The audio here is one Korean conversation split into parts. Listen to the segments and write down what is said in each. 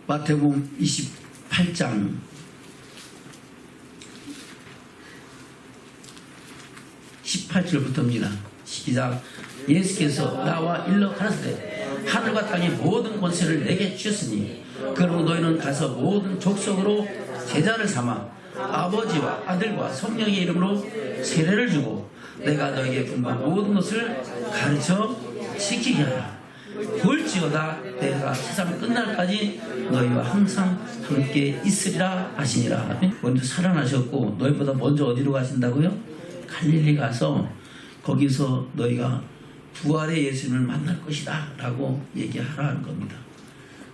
마태복음 28장 18절부터입니다. 시작. 예수께서 나와 일러 가라사대 하늘과 땅의 모든 권세를 내게 주셨으니 그러므로 너희는 가서 모든 족속으로 제자를 삼아 아버지와 아들과 성령의 이름으로 세례를 주고 내가 너에게 분부한 모든 것을 가르쳐 지키게 하라. 볼지어다 내가 세상 끝날까지 너희와 항상 함께 있으리라 하시니라. 먼저 살아나셨고 너희보다 먼저 어디로 가신다고요? 갈릴리 가서 거기서 너희가 부활의 예수님을 만날 것이다 라고 얘기하라는 겁니다.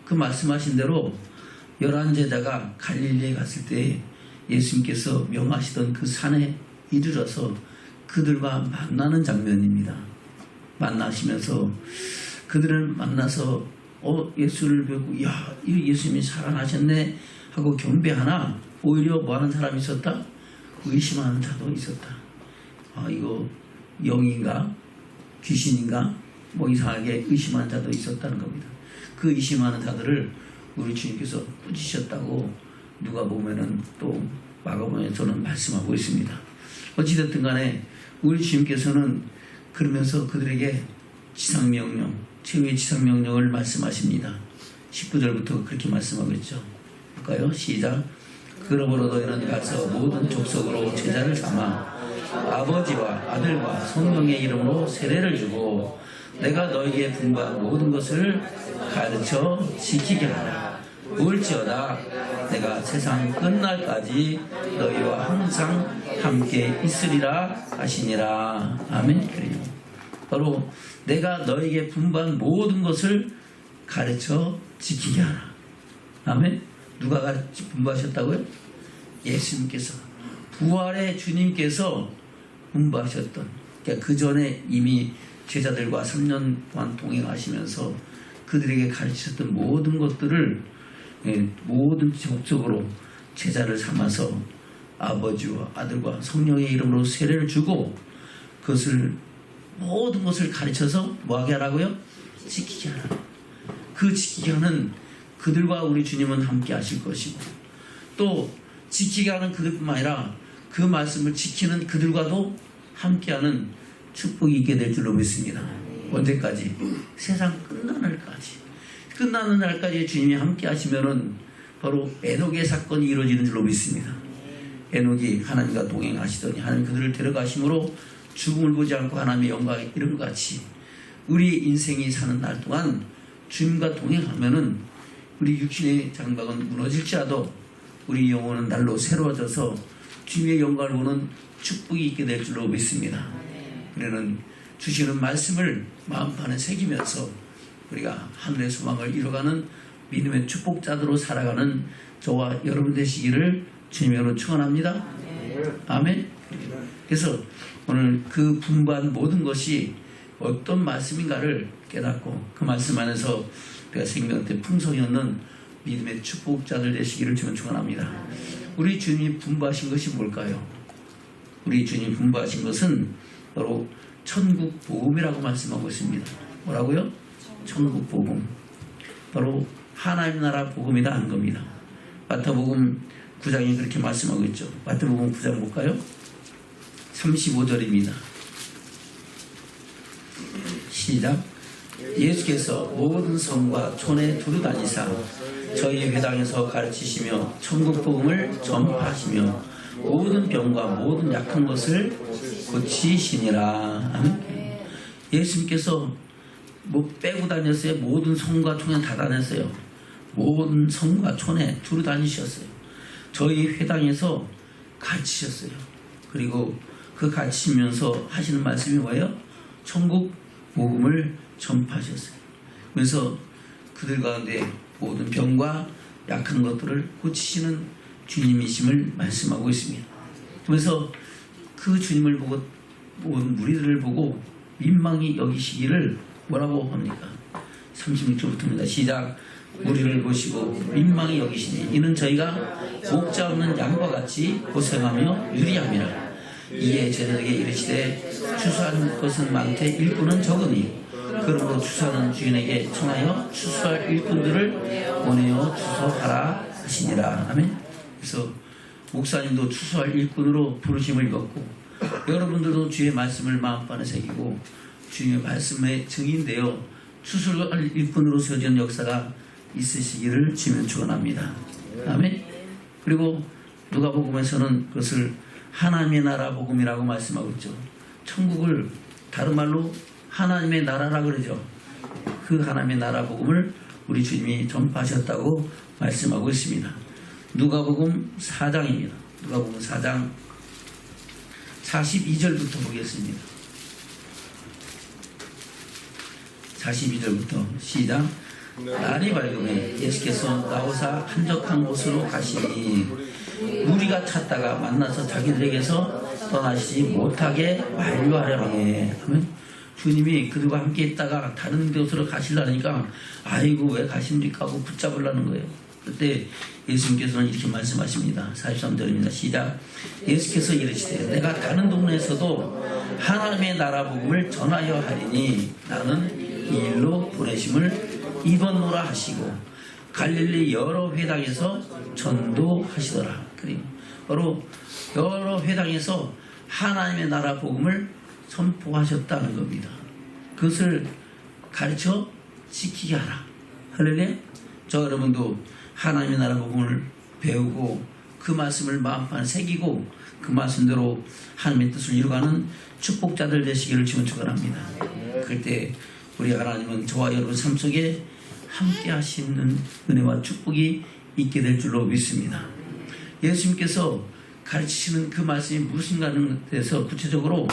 그 말씀하신 대로 11제자가 갈릴리에 갔을 때 예수님께서 명하시던 그 산에 이르러서 그들과 만나는 장면입니다. 만나시면서 그들을 만나서 예수를 뵙고 야, 이 예수님이 살아나셨네 하고 경배하나 오히려 뭐하는 사람이 있었다? 의심하는 자도 있었다. 이거 영인가 귀신인가 뭐 이상하게 의심하는 자도 있었다는 겁니다. 그 의심하는 자들을 우리 주님께서 꾸짖으셨다고 누가 보면은 또 마가복음에서는 말씀하고 있습니다. 어찌됐든 간에 우리 주님께서는 그러면서 그들에게 지상명령, 최후의 지상명령을 말씀하십니다. 19절부터 그렇게 말씀하고 있죠. 볼까요? 시작. 그러므로 너희는 가서 모든 족속으로 제자를 삼아 아버지와 아들과 성령의 이름으로 세례를 주고 내가 너희에게 분부한 모든 것을 가르쳐 지키게 하라. 올지어다 내가 세상 끝날까지 너희와 항상 함께 있으리라 하시니라. 아멘. 그래요. 바로 내가 너희에게 분부한 모든 것을 가르쳐 지키게 하라. 아멘. 누가 분부하셨다고요? 예수님께서, 부활의 주님께서 분부하셨던, 그러니까 그 전에 이미 제자들과 3년 동안 동행하시면서 그들에게 가르치셨던 모든 것들을 모든 족속으로 제자를 삼아서 아버지와 아들과 성령의 이름으로 세례를 주고 그것을 모든 것을 가르쳐서 뭐하게 하라고요? 지키게 하라. 그 지키게 하는 그들과 우리 주님은 함께 하실 것이고 또 지키게 하는 그들뿐만 아니라 그 말씀을 지키는 그들과도 함께하는 축복이 있게 될 줄로 믿습니다. 언제까지? 세상 끝나는 날까지. 끝나는 날까지 주님이 함께 하시면은 바로 에녹의 사건이 이루어지는 줄로 믿습니다. 에녹이 하나님과 동행하시더니 하나님 그들을 데려가심으로 죽음을 보지 않고 하나님의 영광에 이름 같이 우리 인생이 사는 날 동안 주님과 동행하면은 우리 육신의 장막은 무너질지라도 우리 영혼은 날로 새로워져서 주님의 영광을 보는 축복이 있게 될 줄로 믿습니다. 우리는 주시는 말씀을 마음판에 새기면서 우리가 하늘의 소망을 이뤄가는 믿음의 축복자들로 살아가는 저와 여러분 되시기를 주님으로 축원합니다. 아멘. 그래서 오늘 그 분부한 모든 것이 어떤 말씀인가를 깨닫고 그 말씀 안에서 우리가 생명한테 풍성이 얻는 믿음의 축복자들 되시기를 주님 축원합니다. 우리 주님이 분부하신 것이 뭘까요? 우리 주님이 분부하신 것은 바로 천국 복음이라고 말씀하고 있습니다. 뭐라고요? 천국 복음. 바로 하나님 나라 복음이다 하는 겁니다. 마태복음 9장이 그렇게 말씀하고 있죠. 마태복음 9장 볼까요? 35절입니다. 시작. 예수께서 모든 성과 촌에 두루 다니사 저희 회당에서 가르치시며 천국 복음을 전파하시며 모든 병과 모든 약한 것을 고치시니라. 예수님께서 뭐 빼고 다녔어요? 모든 성과 촌에 다 다녔어요. 모든 성과 촌에 두루 다니셨어요. 저희 회당에서 가르치셨어요. 그리고 그 가르치면서 하시는 말씀이 뭐예요? 천국 복음을 전파하셨어요. 그래서 그들 가운데 모든 병과 약한 것들을 고치시는 주님이심을 말씀하고 있습니다. 그래서 그 주님을 보고 온 무리들을 보고 민망히 여기시기를 뭐라고 합니까? 36절부터입니다. 시작. 무리를 보시고 민망히 여기시니 이는 저희가 목자 없는 양과 같이 고생하며 유리함이라. 이에 제자들에게 이르시되 추수한 것은 많되 일꾼은 적으니 그러므로 추수하는 주인에게 청하여 추수할 일꾼들을 보내어 추수하라 하시니라. 아멘. 그래서 목사님도 추수할 일꾼으로 부르심을 입었고, 여러분들도 주의 말씀을 마음판에 새기고 주의 말씀에 증인되어 추수할 일꾼으로 세워진 역사가 있으시기를 주면 축원합니다. 아멘. 그리고 누가복음에서는 그것을 하나님의 나라 복음이라고 말씀하고 있죠. 천국을 다른 말로 하나님의 나라라 그러죠. 그 하나님의 나라 복음을 우리 주님이 전파하셨다고 말씀하고 있습니다. 누가복음 4장입니다. 누가복음 4장 42절부터 보겠습니다. 42절부터 시작. 날이 밝음에 예수께서 나오사 한적한 곳으로 가시니 무리가 찾다가 만나서 자기들에게서 떠나시지 못하게 만류하려 하네. 주님이 그들과 함께 있다가 다른 곳으로 가시려니까 아이고 왜 가십니까 하고 붙잡으려는 거예요. 그때 예수님께서는 이렇게 말씀하십니다. 43절입니다. 시작. 예수께서 이르시되 내가 다른 동네에서도 하나님의 나라 복음을 전하여 하리니 나는 이 일로 보내심을 입었노라 하시고 갈릴리 여러 회당에서 전도하시더라. 그리고 바로 여러 회당에서 하나님의 나라 복음을 선포하셨다는 겁니다. 그것을 가르쳐 지키게 하라. 할렐루야. 저 여러분도 하나님의 나라 복음을 배우고 그 말씀을 마음판에 새기고 그 말씀대로 하나님의 뜻을 이루가는 축복자들 되시기를 주면 축원합니다. 그때 우리 하나님은 저와 여러분 삶 속에 함께 하시는 은혜와 축복이 있게 될 줄로 믿습니다. 예수님께서 가르치시는 그 말씀이 무엇인가에 대해서 구체적으로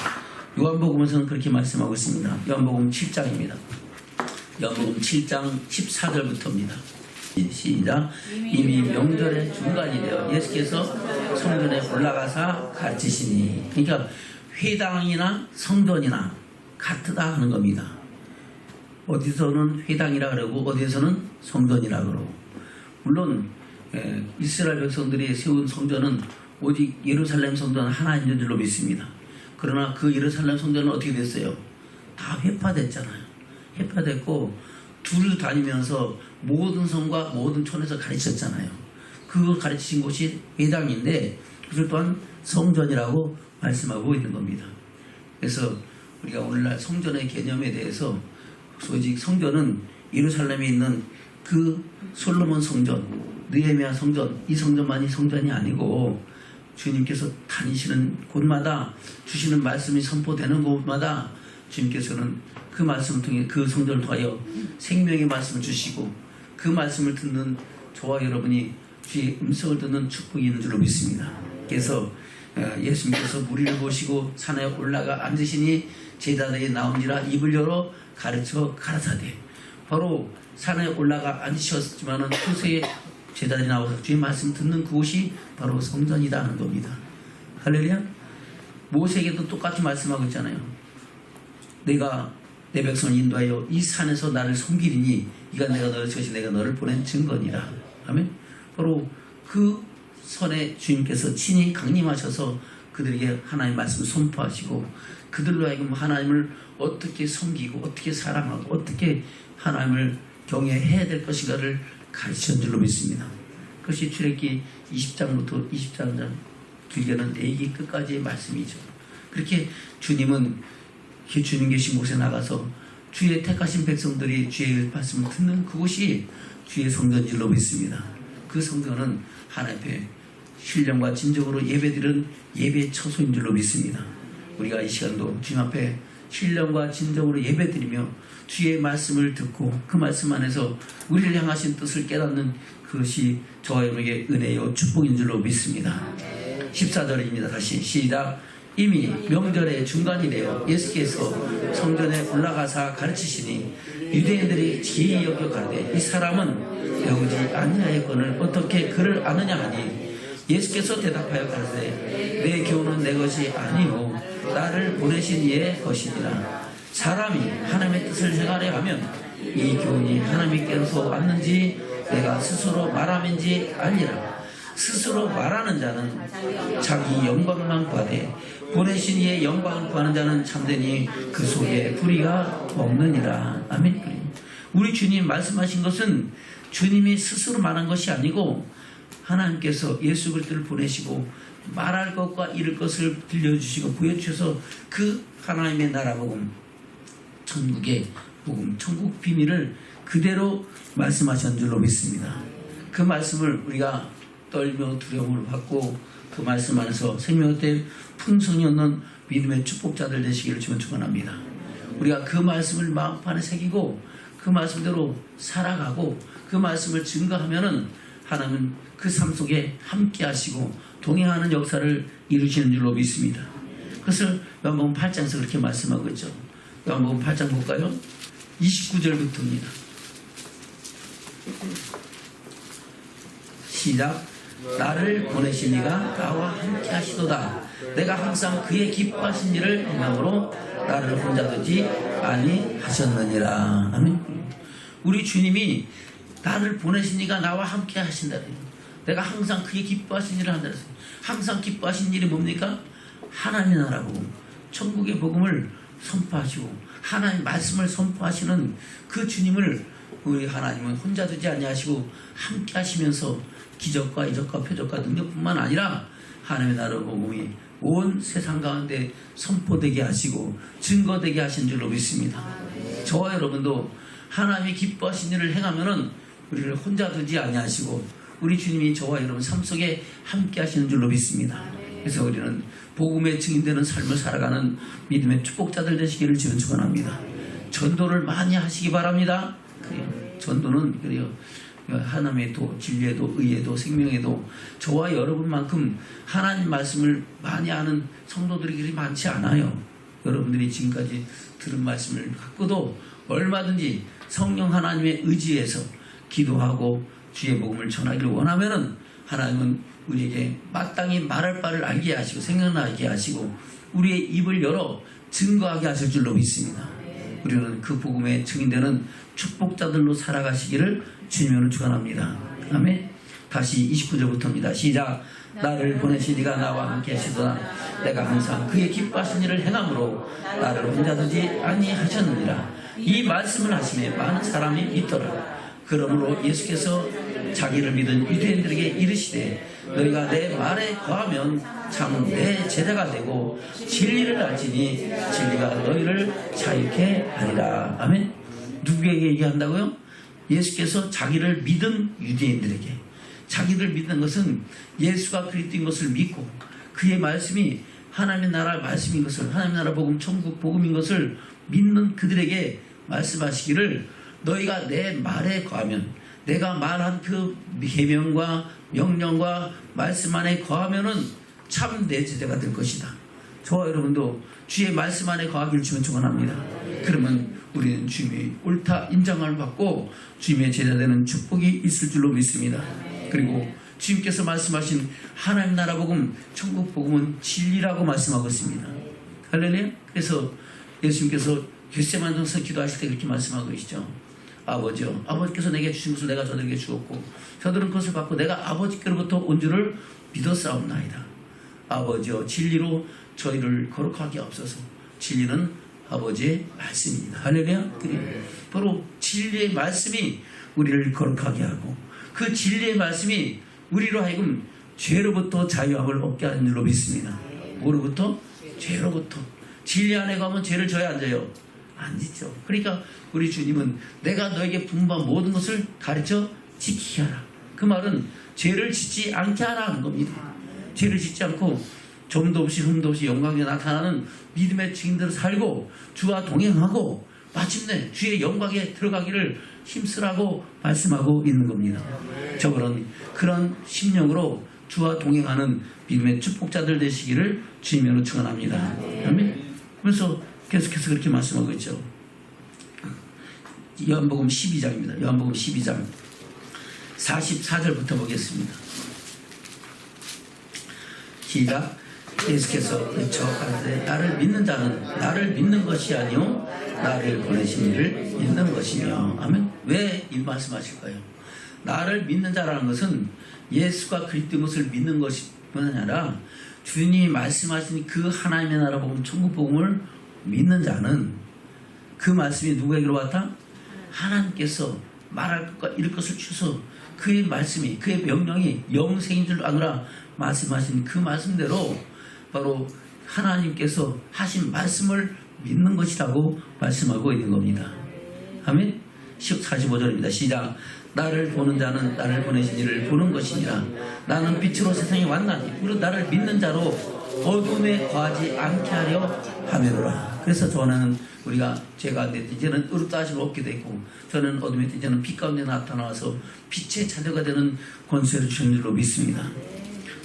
요한복음에서는 그렇게 말씀하고 있습니다. 요한복음 7장입니다. 요한복음 7장 14절부터입니다. 시작. 이미 명절의 중간이 되어 예수께서 성전에 올라가사 가르치시니, 그러니까 회당이나 성전이나 같다 하는 겁니다. 어디서는 회당이라 그러고 어디서는 성전이라 그러고, 물론 이스라엘 백성들이 세운 성전은 오직 예루살렘 성전 하나인 줄로 믿습니다. 그러나 그 예루살렘 성전은 어떻게 됐어요? 다 회파됐잖아요. 회파됐고 둘 다니면서 모든 성과 모든 촌에서 가르쳤잖아요. 그거 가르치신 곳이 회당인데 그것을 또한 성전이라고 말씀하고 있는 겁니다. 그래서 우리가 오늘날 성전의 개념에 대해서 오직 성전은 예루살렘에 있는 그 솔로몬 성전, 느헤미야 성전, 이 성전만이 성전이 아니고 주님께서 다니시는 곳마다 주시는 말씀이 선포되는 곳마다 주님께서는 그 말씀을 통해 그 성전을 통하여 생명의 말씀을 주시고 그 말씀을 듣는 저와 여러분이 주의 음성을 듣는 축복이 있는 줄로 믿습니다. 그래서 예수님께서 무리를 보시고 산에 올라가 앉으시니 제자들이 나온지라 입을 열어 가르쳐 가라사대. 바로 산에 올라가 앉으셨지만은 투세에 제자들이 나와서 주의 말씀 듣는 그곳이 바로 성전이다 하는 겁니다. 할렐루야. 모세에게도 똑같이 말씀하고 있잖아요. 내가 내 백성을 인도하여 이 산에서 나를 섬기리니 이가 내가 너를 것이 내가 너를 보낸 증거니라. 아멘. 바로 그 선에 주님께서 친히 강림하셔서 그들에게 하나님의 말씀을 선포하시고 그들로 하여금 하나님을 어떻게 섬기고 어떻게 사랑하고 어떻게 하나님을 경외해야 될 것인가를 가르치신 줄로 믿습니다. 그것이 출애굽기 20장부터 23장 길게는 내기 끝까지의 말씀이죠. 그렇게 주님은 주님 계신 곳에 나가서 주의 택하신 백성들이 주의 말씀을 듣는 그곳이 주의 성전인 줄로 믿습니다. 그 성전은 하나님 앞에 신령과 진정으로 예배드리는 예배 처소인 줄로 믿습니다. 우리가 이 시간도 주님 앞에 신령과 진정으로 예배드리며 주의 말씀을 듣고 그 말씀 안에서 우리를 향하신 뜻을 깨닫는 그것이 저와 여러분에게 은혜요 축복인 줄로 믿습니다. 14절입니다. 다시 시작. 이미 명절의 중간이 되어 예수께서 성전에 올라가사 가르치시니 유대인들이 지혜히 여겨 가되 이 사람은 배우지 아니하였거늘 어떻게 그를 아느냐 하니 예수께서 대답하여 가르치되 내 교훈은 내 것이 아니요 나를 보내신 이의 것이니라. 사람이 하나님의 뜻을 행하려 하면 이 교훈이 하나님께로서 왔는지 내가 스스로 말함인지 아니라. 스스로 말하는 자는 자기 영광만 구하되 보내신 이의 영광을 구하는 자는 참되니 그 속에 불의가 없느니라. 아멘. 우리 주님 말씀하신 것은 주님이 스스로 말한 것이 아니고 하나님께서 예수 그리스도를 보내시고 말할 것과 이룰 것을 들려주시고 보여주셔서 그 하나님의 나라 복음, 천국의 복음, 천국 비밀을 그대로 말씀하신 줄로 믿습니다. 그 말씀을 우리가 떨며 두려움을 받고 그 말씀 안에서 생명의 풍성이 얻는 믿음의 축복자들 되시기를 주면 축원합니다. 우리가 그 말씀을 마음판에 새기고 그 말씀대로 살아가고 그 말씀을 증거하면은 하나님은 그 삶 속에 함께 하시고 동행하는 역사를 이루시는 줄로 믿습니다. 그것을 요한복음 8장에서 그렇게 말씀하고 있죠. 요한복음 8장 볼까요? 29절부터입니다. 시작. 나를 보내신 이가 나와 함께 하시도다. 내가 항상 그의 기뻐하신 일을 행함으로 나를 혼자 두지 아니하셨느니라. 아멘. 우리 주님이 나를 보내신 이가 나와 함께 하신다. 내가 항상 그의 기뻐하신 일을 한다. 항상 기뻐하신 일이 뭡니까? 하나님의 나라 복음, 천국의 복음을 선포하시고 하나님 말씀을 선포하시는 그 주님을 우리 하나님은 혼자 두지 아니하시고 함께 하시면서 기적과 이적과 표적과 능력뿐만 아니라 하나님의 나라 복음이 온 세상 가운데 선포되게 하시고 증거되게 하신 줄로 믿습니다. 저와 여러분도 하나님이 기뻐하신 일을 행하면은 우리를 혼자 두지 아니하시고 우리 주님이 저와 여러분 삶 속에 함께 하시는 줄로 믿습니다. 그래서 우리는 복음의 증인되는 삶을 살아가는 믿음의 축복자들 되시기를 주님 축원합니다. 전도를 많이 하시기 바랍니다. 전도는 그래요. 하나님의 진리에도 의에도 생명에도 저와 여러분만큼 하나님 말씀을 많이 아는 성도들이 그리 많지 않아요. 여러분들이 지금까지 들은 말씀을 갖고도 얼마든지 성령 하나님의 의지에서 기도하고 주의 복음을 전하기를 원하면은 하나님은 우리에게 마땅히 말할 바를 알게 하시고 생각나게 하시고 우리의 입을 열어 증거하게 하실 줄로 믿습니다. 우리는 그 복음에 증인되는 축복자들로 살아가시기를 주님으로 축원합니다. 아멘. 다시 29절부터입니다. 시작. 나를 보내신 이가 나와 함께 하시도다. 내가 항상 그의 기뻐하신 일을 행함으로 나를 혼자 두지 아니하셨느니라. 이 말씀을 하심에 많은 사람이 믿더라. 그러므로 예수께서 자기를 믿은 유대인들에게 이르시되 너희가 내 말에 거하면 참 내 제자가 되고 진리를 알지니 진리가 너희를 자유케 하리라. 아멘. 누구에게 얘기한다고요? 예수께서 자기를 믿은 유대인들에게. 자기를 믿는 것은 예수가 그리스도인 것을 믿고 그의 말씀이 하나님의 나라 말씀인 것을, 하나님의 나라 복음, 천국 복음인 것을 믿는 그들에게 말씀하시기를 너희가 내 말에 거하면, 내가 말한 그 계명과 명령과 말씀 안에 거하면은 참 내 제자가 될 것이다. 저와 여러분도 주의 말씀 안에 거하기를 주면 축원합니다. 그러면 우리는 주님의 옳다 인정을 받고 주님의 제자 되는 축복이 있을 줄로 믿습니다. 그리고 주님께서 말씀하신 하나님 나라 복음, 천국 복음은 진리라고 말씀하고 있습니다. 할렐루야. 그래서 예수님께서 겟세마네 동에서 기도하실 때 그렇게 말씀하고 계시죠. 아버지요, 아버지께서 내게 주신 것을 내가 저들에게 주었고 저들은 그것을 받고 내가 아버지께로부터 온 줄을 믿었사옵나이다. 아버지요, 진리로 저희를 거룩하게 하옵소서. 진리는 아버지의 말씀입니다. 할렐루야. 바로 진리의 말씀이 우리를 거룩하게 하고 그 진리의 말씀이 우리로 하여금 죄로부터 자유함을 얻게 하는 줄로 믿습니다. 뭐로부터? 죄로부터. 진리 안에 가면 죄를 져야 안 져요? 안 짓죠. 그러니까 우리 주님은 내가 너에게 분부한 모든 것을 가르쳐 지키게 하라. 그 말은 죄를 짓지 않게 하라 하는 겁니다. 죄를 짓지 않고 점도 없이 흠도 없이 영광에 나타나는 믿음의 증인들을 살고 주와 동행하고 마침내 주의 영광에 들어가기를 힘쓰라고 말씀하고 있는 겁니다. 저는 그런 심령으로 주와 동행하는 믿음의 축복자들 되시기를 주님으로 축원합니다. 아멘. 그래서 계속해서 그렇게 말씀하고 있죠. 요한복음 12장입니다. 요한복음 12장 44절부터 보겠습니다. 시작. 예수께서 외쳐 가라사대 나를 믿는 자는 나를 믿는 것이 아니요 나를 보내신 이를 믿는 것이며. 아멘. 왜 이 말씀하실까요? 나를 믿는 자라는 것은 예수가 그리스도인 것을 믿는 것뿐만 아니라 주님이 말씀하신 그 하나님의 나라 복음, 천국 복음을 믿는 자는 그 말씀이 누구에게로 왔다? 하나님께서 말할 것과 이룰 것을 주셔서 그의 말씀이, 그의 명령이 영생인 줄 아노라 말씀하신 그 말씀대로 바로 하나님께서 하신 말씀을 믿는 것이라고 말씀하고 있는 겁니다. 아멘. 45절입니다. 시작. 나를 보는 자는 나를 보내신 이를 보는 것이니라. 나는 빛으로 세상에 왔나니 우리 나를 믿는 자로 어둠에 거하지 않게 하려 함이로라. 그래서 저는 우리가 죄가 안 됐든 이제는 의롭다 하심을 얻게 됐고, 저는 어둠에 있든 이제는 빛 가운데 나타나서 빛의 자녀가 되는 권세를 주신 줄로 믿습니다.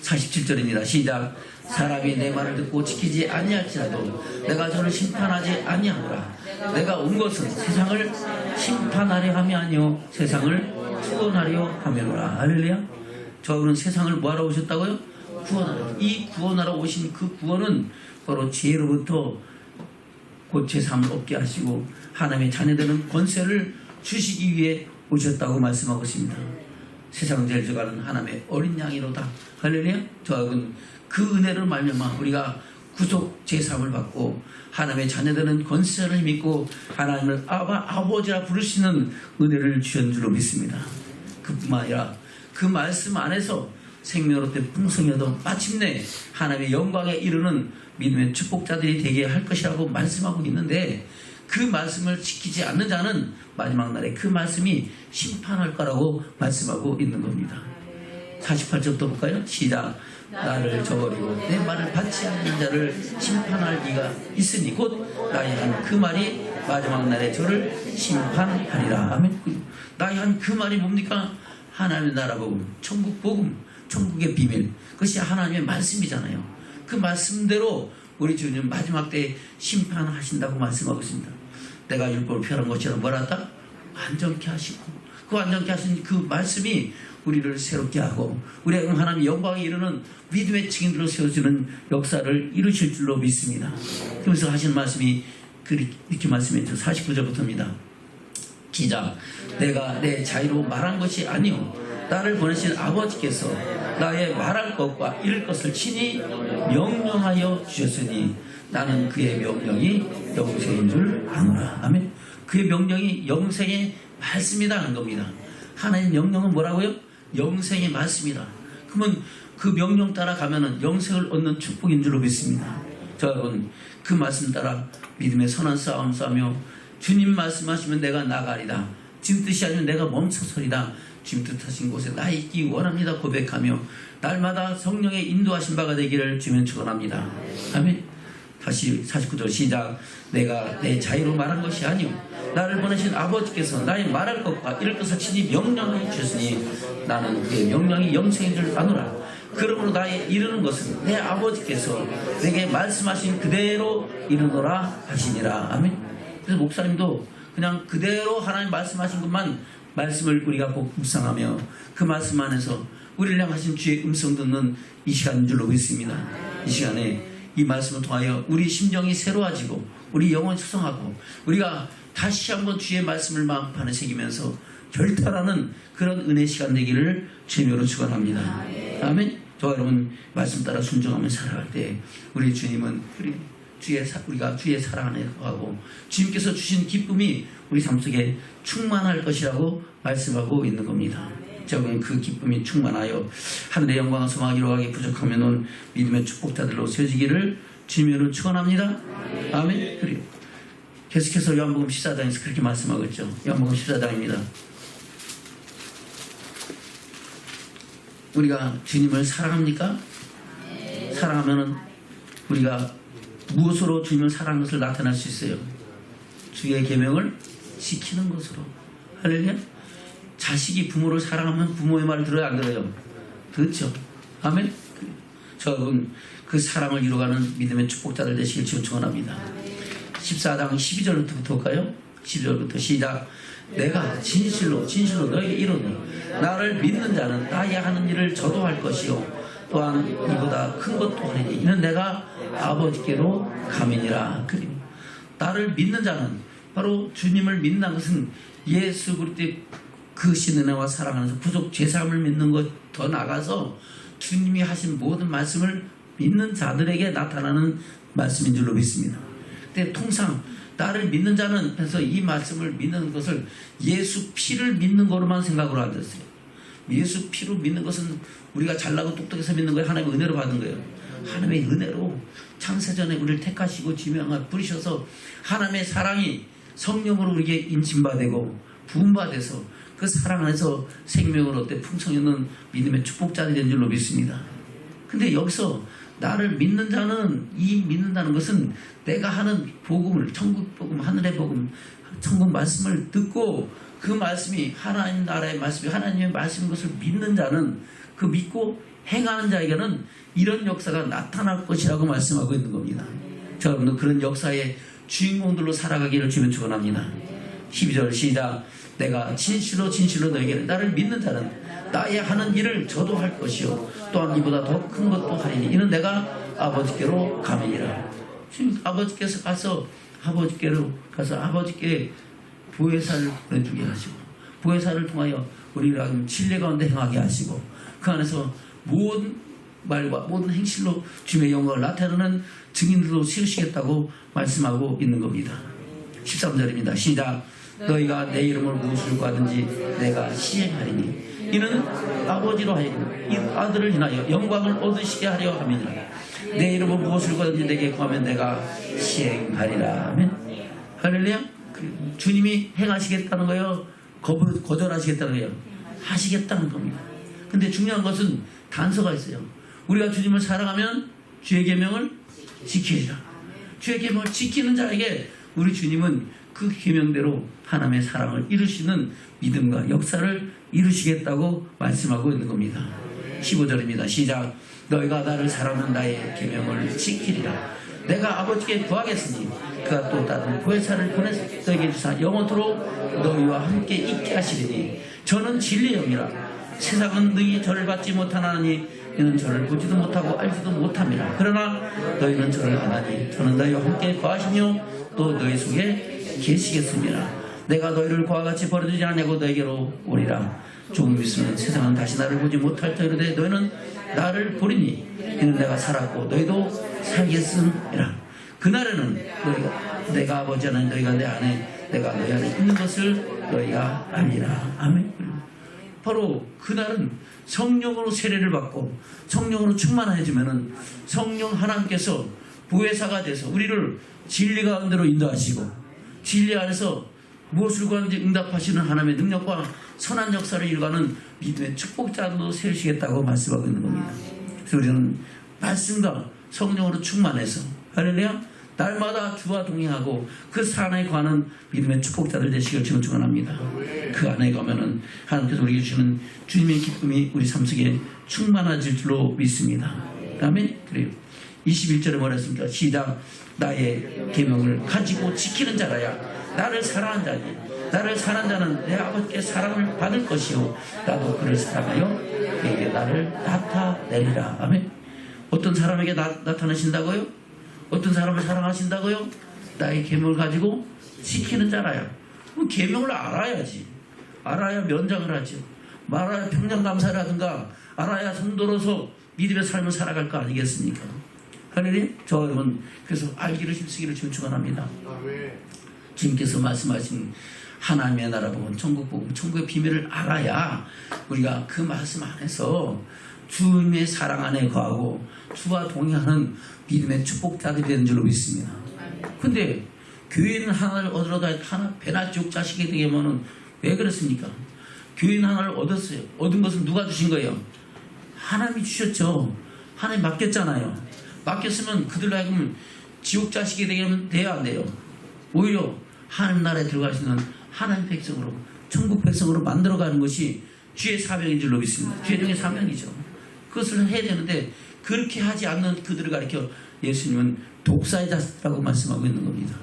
47절입니다. 시작. 사람이 내 말을 듣고 지키지 아니할지라도 내가 저를 심판하지 아니하노라. 내가 온 것은 세상을 심판하려 함이 아니요 세상을 구원하려 함이로라. 할렐루야. 저분은 세상을 뭐하러 오셨다고요? 구원하라. 이 구원하러 오신 그 구원은 바로 죄로부터 곧 죄사함을 얻게 하시고 하나님의 자녀되는 권세를 주시기 위해 오셨다고 말씀하고 있습니다. 세상 죄를 져가는 하나님의 어린 양이로다. 할렐루야. 저하고는 그 은혜를 말미암아 우리가 구속 제사함을 받고 하나님의 자녀되는 권세를 믿고 하나님을 아버지라 부르시는 은혜를 주신 줄로 믿습니다. 그뿐만 아니라 그 말씀 안에서 생명으로 때 풍성히 얻어 마침내 하나님의 영광에 이르는 믿음의 축복자들이 되게 할 것이라고 말씀하고 있는데, 그 말씀을 지키지 않는 자는 마지막 날에 그 말씀이 심판할 거라고 말씀하고 있는 겁니다. 48절부터 볼까요? 시작. 나를 저버리고 내 말을 받지 않는 자를 심판할 이가 있으니 곧 나의 한 그 말이 마지막 날에 저를 심판하리라. 아멘. 나의 한 그 말이 뭡니까? 하나님의 나라 복음, 천국 복음, 천국의 비밀, 그것이 하나님의 말씀이잖아요. 그 말씀대로 우리 주님 마지막 때에 심판하신다고 말씀하고 있습니다. 내가 율법을 펴는 것처럼 뭐라 한다? 완전케 하시고, 그 완전케 하신 그 말씀이 우리를 새롭게 하고 우리가 하나님의 영광에 이르는 믿음의 증인들로 세워주는 역사를 이루실 줄로 믿습니다. 그러면서 하시는 말씀이 이렇게 말씀했죠. 49절부터입니다. 시작. 내가 내 자유로 말한 것이 아니오 나를 보내신 아버지께서 나의 말할 것과 이룰 것을 친히 명령하여 주셨으니 나는 그의 명령이 영생인 줄 아노라. 아멘. 그의 명령이 영생의 말씀이다 하는 겁니다. 하나님의 명령은 뭐라고요? 영생의 말씀이다. 그러면 그 명령 따라 가면은 영생을 얻는 축복인 줄로 믿습니다. 자, 여러분, 그 말씀 따라 믿음의 선한 싸움 싸며 주님 말씀하시면 내가 나가리다. 주님 뜻이 아니면 내가 멈춰서리다. 주님 뜻하신 곳에 나 있기 원합니다. 고백하며 날마다 성령의 인도하신 바가 되기를 주면 축원합니다. 아멘. 다시 49절 시작. 내가 내 자유로 말한 것이 아니오 나를 보내신 아버지께서 나의 말할 것과 이럴 것을 친히 명령하여 주셨으니 나는 그의 명령이 영생인 줄 아노라. 그러므로 나의 이르는 것은 내 아버지께서 내게 말씀하신 그대로 이르노라 하시니라. 아멘. 그래서 목사님도 그냥 그대로 하나님 말씀하신 것만 말씀을 우리가 꼭 묵상하며 그 말씀 안에서 우리를 향하신 주의 음성 듣는 이 시간인 줄로 믿습니다. 이 시간에 이 말씀을 통하여 우리 심정이 새로워지고 우리 영혼이 수성하고 우리가 다시 한번 주의 말씀을 마음판에 새기면서 결단하는 그런 은혜 시간 되기를 주님으로 축원합니다. 아멘. 저 여러분 말씀 따라 순종하며 살아갈 때 우리 주님은 우리가 주의 사랑 안에 거하고 주님께서 주신 기쁨이 우리 삶 속에 충만할 것이라고 말씀하고 있는 겁니다. 저는 그 기쁨이 충만하여 하늘의 영광을 소망하기 이루어가기 부족하면 믿음의 축복자들로 세워지기를 주님으로 축원합니다. 아멘. 그리고 계속해서 요한복음 14장에서 그렇게 말씀하고 있죠. 요한복음 14장입니다. 우리가 주님을 사랑합니까? 사랑하면은 우리가 무엇으로 주님을 사랑하는 것을 나타낼 수 있어요? 주의 계명을 지키는 것으로. 할렐루야. 자식이 부모를 사랑하면 부모의 말을 들어야 안 들어요? 듣죠. 아멘. 저분 그 사랑을 이루어가는 믿음의 축복자들 되시길 지금 축원합니다. 14장 12절부터 볼까요? 12절부터 시작. 내가 진실로 너에게 이르노니 나를 믿는 자는 나의 하는 일을 저도 할 것이요 또한 이보다 큰 것도 하리니 이는 내가 아버지께로 감이니라. 나를 믿는 자는 바로 주님을 믿는 것은 예수 그리스도의 그 신은혜와 사랑 안에서 구속 죄사함을 믿는 것 더 나가서 주님이 하신 모든 말씀을 믿는 자들에게 나타나는 말씀인 줄로 믿습니다. 근데 통상 나를 믿는 자는 해서 이 말씀을 믿는 것을 예수 피를 믿는 거로만 생각으로 안 됐어요. 예수 피로 믿는 것은 우리가 잘나고 똑똑해서 믿는 거예요. 하나님의 은혜로 받은 거예요. 하나님의 은혜로 창세전에 우리를 택하시고 지명을 부르셔서 하나님의 사랑이 성령으로 우리에게 임신받고 부음받아서 그 사랑 안에서 생명을 얻되 풍성히 있는 믿음의 축복자들이 된 줄로 믿습니다. 근데 여기서 나를 믿는 자는, 이 믿는다는 것은 내가 하는 복음을, 천국 복음, 하늘의 복음, 천국 말씀을 듣고 그 말씀이 하나님 나라의 말씀이 하나님의 말씀인 것을 믿는 자는, 그 믿고 행하는 자에게는 이런 역사가 나타날 것이라고 말씀하고 있는 겁니다. 자, 여러분들 그런 역사의 주인공들로 살아가기를 주면 축원합니다. 12절 시작. 내가 진실로 진실로 너에게 나를 믿는 자는 나의 하는 일을 저도 할 것이요 또한 이보다 더 큰 것도 하리니 이는 내가 아버지께로 감이니라. 지금 아버지께서 가서 아버지께로 가서 아버지께 보혜사를 보내주게 하시고 보혜사를 통하여 우리를 진리 가운데 행하게 하시고 그 안에서 모든 말과 모든 행실로 주님의 영광을 나타내는 증인들로 세우시겠다고 말씀하고 있는 겁니다. 13절입니다. 시작. 너희가 내 이름으로 무엇을 구하든지 내가 시행하리니 이는 아버지로 하여금 이 아들을 인하여 영광을 얻으시게 하려 함이니라. 내 이름으로 무엇을 구하든지 내게 구하면 내가 시행하리라. 아멘. 할렐루야. 주님이 행하시겠다는 거예요? 거절하시겠다는 거예요? 하시겠다는 겁니다. 근데 중요한 것은 단서가 있어요. 우리가 주님을 사랑하면 주의 계명을 지키리라. 주의 계명을 지키는 자에게 우리 주님은 그 계명대로 하나님의 사랑을 이루시는 믿음과 역사를 이루시겠다고 말씀하고 있는 겁니다. 15절입니다. 시작. 너희가 나를 사랑하는 나의 계명을 지키리라. 내가 아버지께 구하겠으니 그가 또 다른 보혜사를 보내서 너희에게 주사 영원토록 너희와 함께 있게 하시리니 저는 진리의 영이라. 세상은 너희 저를 받지 못하나니 이는 저를 보지도 못하고 알지도 못함이라. 그러나 너희는 저를 아나니 저는 너희와 함께 구하시며 또 너희 속에 계시겠습니다. 내가 너희를 그와 같이 버려두지 않냐고 너희에게로 오리라. 조금 있으면 세상은 다시 나를 보지 못할 터이르되 너희는 나를 보리니 이는 내가 살았고 너희도 살겠음이라. 그날에는 너희가 내가 아버지 안에 너희가 내 안에 내가 너희 안에 있는 것을 너희가 알리라. 아멘. 바로 그날은 성령으로 세례를 받고 성령으로 충만해지면은 성령 하나님께서 보혜사가 돼서 우리를 진리 가운데로 인도하시고 진리 안에서 무엇을 구하는지 응답하시는 하나님의 능력과 선한 역사를 이루가는 믿음의 축복자도 세우시겠다고 말씀하고 있는 겁니다. 그래서 우리는 말씀과 성령으로 충만해서 할렐루야 날마다 주와 동행하고 그 산에 관한 믿음의 축복자들 되시길 지금 축원합니다. 그 안에 가면은 하나님께서 우리에게 주시는 주님의 기쁨이 우리 삶 속에 충만해질 줄로 믿습니다. 아멘. 그래요. 21절에 뭐랬습니까? 시작. 나의 계명을 가지고 지키는 자라야 나를 사랑한 자니 나를 사랑한 자는 내 아버지께 사랑을 받을 것이요 나도 그를 사랑하여 그에게 나를 나타내리라. 아멘. 어떤 사람에게 나타내신다고요? 어떤 사람을 사랑하신다고요? 나의 계명을 가지고 지키는 자라야. 계명을 알아야지. 알아야 면장을 하죠. 알아야 평정감사를 하든가 알아야 성도로서 믿음의 삶을 살아갈 거 아니겠습니까? 하늘이 저 여러분 그래서 알기를 힘쓰기를 지금 축원합니다. 주님께서 말씀하신 하나님의 나라 복음, 천국 복음, 천국의 비밀을 알아야 우리가 그 말씀 안에서 주님의 사랑 안에 거하고 주와 동행하는 믿음의 축복자들이 되는 줄로 믿습니다. 근데 교회는 하나를 얻으러다 하나 배나 쭉 자식이 되게면은 왜 그렇습니까? 교회는 하나를 얻었어요. 얻은 것은 누가 주신 거예요? 하나님이 주셨죠. 하나님 맡겼잖아요. 맡겼으면 그들로 하여금 지옥 자식이 되면 돼야 안 돼요. 오히려 하나님 나라에 들어가시는 하나님 백성으로 천국 백성으로 만들어가는 것이 주의 사명인 줄로 믿습니다. 주의 종의 사명이죠. 그것을 해야 되는데 그렇게 하지 않는 그들을 가리켜 예수님은 독사의 자식이라고 말씀하고 있는 겁니다.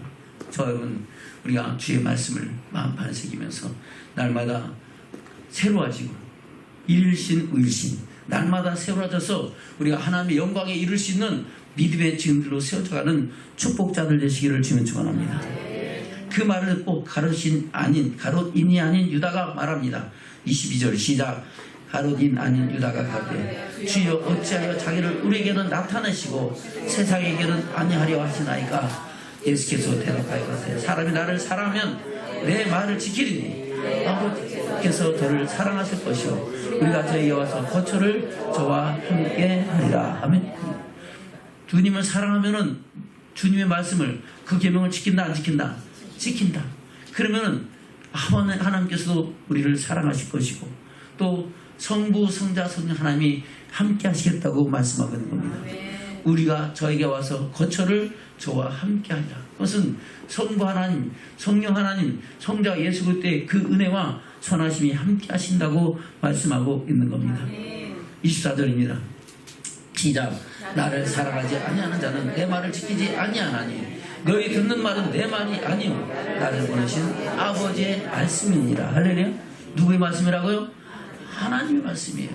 저 여러분 우리가 주의 말씀을 마음 반에 새기면서 날마다 새로워지고 일신 의신 날마다 새로워져서 우리가 하나님의 영광에 이룰 수 있는 믿음의 증인들로 세워져가는 축복자들 되시기를 주면 축원합니다. 그 말을 듣고 가롯인이 아닌 유다가 말합니다. 22절 시작. 가롯인 아닌 유다가 가되 주여 어찌하여 자기를 우리에게는 나타내시고 세상에게는 아니하려 하시나이까. 예수께서 대답하였으되 사람이 나를 사랑하면 내 말을 지키리니 아버지께서 저를 사랑하실 것이요 우리가 저에게 와서 거처를 저와 함께 하리라. 아멘. 주님을 사랑하면은 주님의 말씀을 그 계명을 지킨다 안 지킨다? 지킨다. 그러면은 하나님께서도 우리를 사랑하실 것이고 또 성부 성자 성령 하나님이 함께 하시겠다고 말씀하고 있는 겁니다. 우리가 저에게 와서 거처를 저와 함께 하리라. 그것은 성부 하나님, 성령 하나님, 성자 예수 그리스도의 그 은혜와 선하심이 함께 하신다고 말씀하고 있는 겁니다. 24절입니다. 시작. 나를 사랑하지 아니하는 자는 내 말을 지키지 아니하나니 너희 듣는 말은 내 말이 아니요 나를 보내신 아버지의 말씀이니라. 할렐루야. 누구의 말씀이라고요? 하나님의 말씀이에요.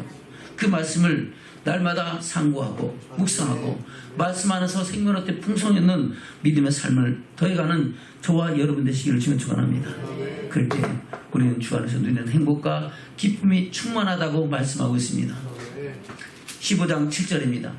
그 말씀을 날마다 상고하고 묵상하고 말씀 안에서 생명 얻되 풍성했는 믿음의 삶을 더해가는 저와 여러분 되시기를 주님 축원합니다. 그럴 때 우리는 주 안에서 누리는 행복과 기쁨이 충만하다고 말씀하고 있습니다. 15장 7절입니다.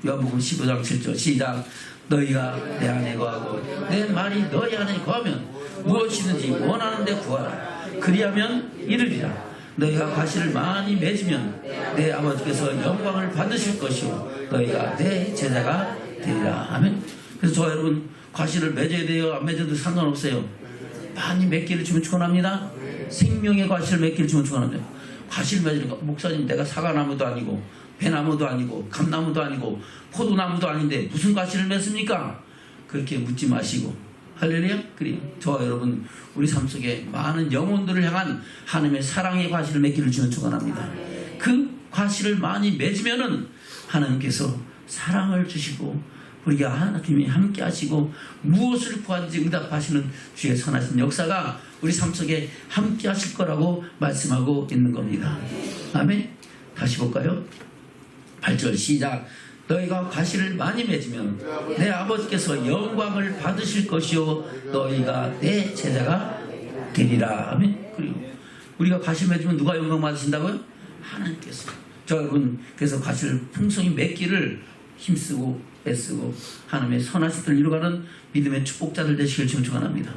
요한복음 15장 7절 시작. 너희가 내 안에 거하고 내 말이 너희 안에 거하면 무엇이든지 원하는 데 구하라. 그리하면 이르리라. 너희가 과실을 많이 맺으면 내 아버지께서 영광을 받으실 것이요 너희가 내 제자가 되리라. 아멘. 그래서 저 여러분 과실을 맺어야 돼요? 안 맺어도 상관없어요. 많이 맺기를 주면 축원합니다. 생명의 과실을 맺기를 주면 축원합니다. 과실 맺으니까 목사님 내가 사과나무도 아니고 배나무도 아니고 감나무도 아니고 포도나무도 아닌데 무슨 과실을 맺습니까? 그렇게 묻지 마시고 할렐루야. 그래요. 저와 여러분 우리 삶 속에 많은 영혼들을 향한 하나님의 사랑의 과실을 맺기를 주면 축원합니다. 그 과실을 많이 맺으면은 하나님께서 사랑을 주시고 우리가 하나님이 함께 하시고 무엇을 구하든지 응답하시는 주의 선하신 역사가 우리 삶 속에 함께 하실 거라고 말씀하고 있는 겁니다. 아멘. 다시 볼까요? 8절 시작. 너희가 과실을 많이 맺으면 내 아버지께서 영광을 받으실 것이요 너희가 내 제자가 되리라. 아멘. 그리고 우리가 과실 맺으면 누가 영광 받으신다고요? 하나님께서. 저 여러분 그래서 과실을 풍성히 맺기를 힘쓰고 애쓰고 하나님의 선하신 뜻을 이루가는 믿음의 축복자들 되시길 지금 축원합니다.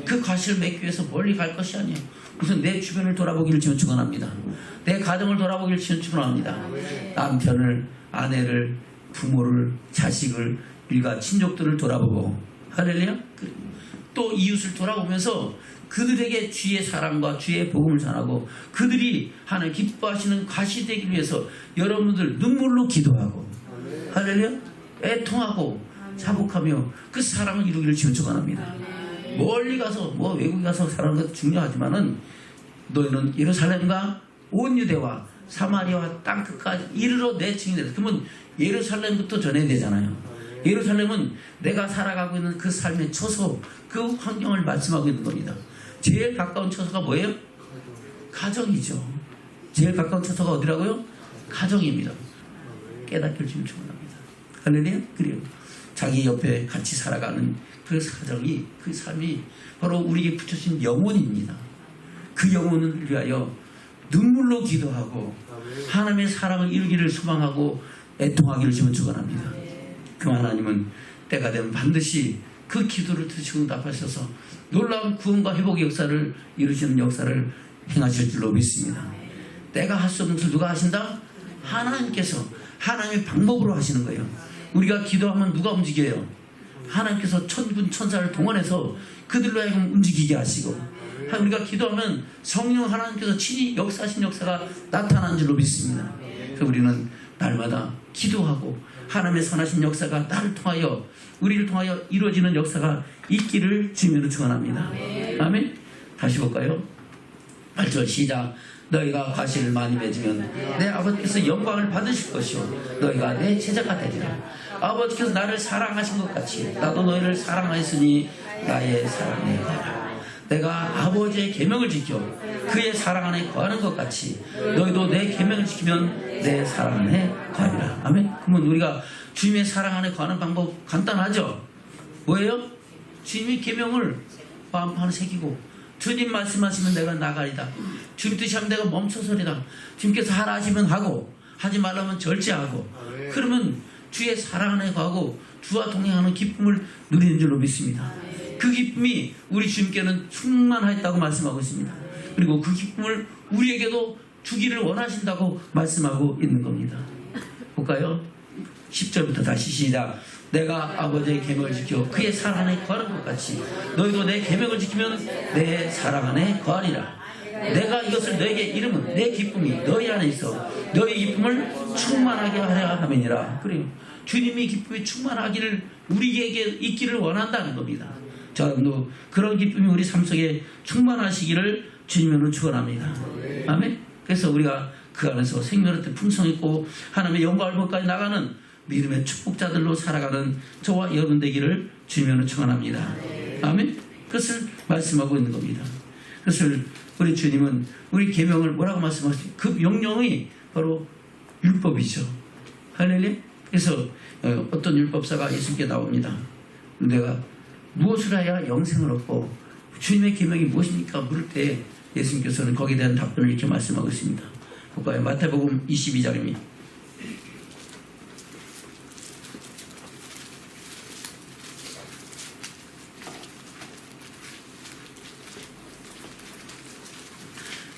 그 과실을 맺기 위해서 멀리 갈 것이 아니에요. 우선 내 주변을 돌아보기를 지금 축원합니다. 내 가정을 돌아보기를 지금 축원합니다. 남편을, 아내를, 부모를, 자식을, 일가 친족들을 돌아보고 할렐루야. 또 이웃을 돌아보면서 그들에게 주의 사랑과 주의 복음을 전하고 그들이 하나님 기뻐하시는 과실이 되기 위해서 여러분들 눈물로 기도하고 할렐루야. 애통하고 자복하며 그 사랑을 이루기를 지금 축원합니다. 멀리 가서 외국에 가서 사는 것도 중요하지만은 너희는 예루살렘과 온 유대와 사마리아와 땅끝까지 이르러 내 증인이 되라. 그러면 예루살렘부터 전해야 되잖아요. 예루살렘은 내가 살아가고 있는 그 삶의 처소, 그 환경을 말씀하고 있는 겁니다. 제일 가까운 처소가 뭐예요? 가정이죠. 제일 가까운 처소가 어디라고요? 가정입니다. 깨닫기를 지금 축원합니다. 할렐루야. 그래요. 자기 옆에 같이 살아가는 그 가정이, 그 삶이 바로 우리에게 붙여진 영혼입니다. 그 영혼을 위하여 눈물로 기도하고 하나님의 사랑을 이루기를 소망하고 애통하기를 지금 축원합니다. 그 하나님은 때가 되면 반드시 그 기도를 들으시고 응답하셔서 놀라운 구원과 회복의 역사를 이루시는 역사를 행하실 줄로 믿습니다. 내가 할 수 없는 것을 누가 하신다? 하나님께서 하나님의 방법으로 하시는 거예요. 우리가 기도하면 누가 움직여요? 하나님께서 천군 천사를 동원해서 그들로 하여금 움직이게 하시고 우리가 기도하면 성령 하나님께서 친히 역사하신 역사가 나타나는 줄로 믿습니다. 그래서 우리는 날마다 기도하고 하나님의 선하신 역사가 나를 통하여 우리를 통하여 이루어지는 역사가 있기를 주님으로 축원합니다. 아멘. 다시 볼까요? 8절 시작. 너희가 과실을 많이 맺으면 내 아버지께서 영광을 받으실 것이요 너희가 내 제자가 되리라. 아버지께서 나를 사랑하신 것 같이 나도 너희를 사랑하였으니 나의 사랑에 거하라. 내가 아버지의 계명을 지켜 그의 사랑 안에 거하는 것 같이 너희도 내 계명을 지키면 내 사랑 안에 거하리라. 아멘. 그러면 우리가 주님의 사랑 안에 거하는 방법 간단하죠? 뭐예요? 주님의 계명을 마음 안에 새기고 주님 말씀하시면 내가 나가리다. 주님 뜻이 하면 내가 멈춰서리다. 주님께서 하라 하시면 하고 하지 말라면 절제하고 그러면 주의 사랑 안에 거하고 주와 동행하는 기쁨을 누리는 줄로 믿습니다. 그 기쁨이 우리 주님께는 충만하였다고 말씀하고 있습니다. 그리고 그 기쁨을 우리에게도 주기를 원하신다고 말씀하고 있는 겁니다. 볼까요? 10절부터 다시 시작. 내가 아버지의 계명을 지켜 그의 사랑 안에 거하는 것 같이 너희도 내 계명을 지키면 내 사랑 안에 거하리라. 내가 이것을 너에게 이름은 내 기쁨이 너희 안에 있어 너희 기쁨을 충만하게 하려 함이니라. 그래요. 주님이 기쁨이 충만하기를 우리에게 있기를 원한다는 겁니다. 저도 그런 기쁨이 우리 삶 속에 충만하시기를 주님으로 축원합니다. 아멘. 그래서 우리가 그 안에서 생명의 뜻 풍성했고 하나님의 영광을 볼까지 나가는 믿음의 축복자들로 살아가는 저와 여러분 되기를 주님으로 축원합니다. 아멘. 그것을 말씀하고 있는 겁니다. 그것을 우리 주님은 우리 계명을 뭐라고 말씀하십니까? 그 명령이 바로 율법이죠. 할렐루야. 그래서 어떤 율법사가 예수님께 나옵니다. 내가 무엇을 해야 영생을 얻고 주님의 계명이 무엇입니까? 물을 때 예수님께서는 거기에 대한 답변을 이렇게 말씀하고 있습니다. 볼까요? 마태복음 22장입니다.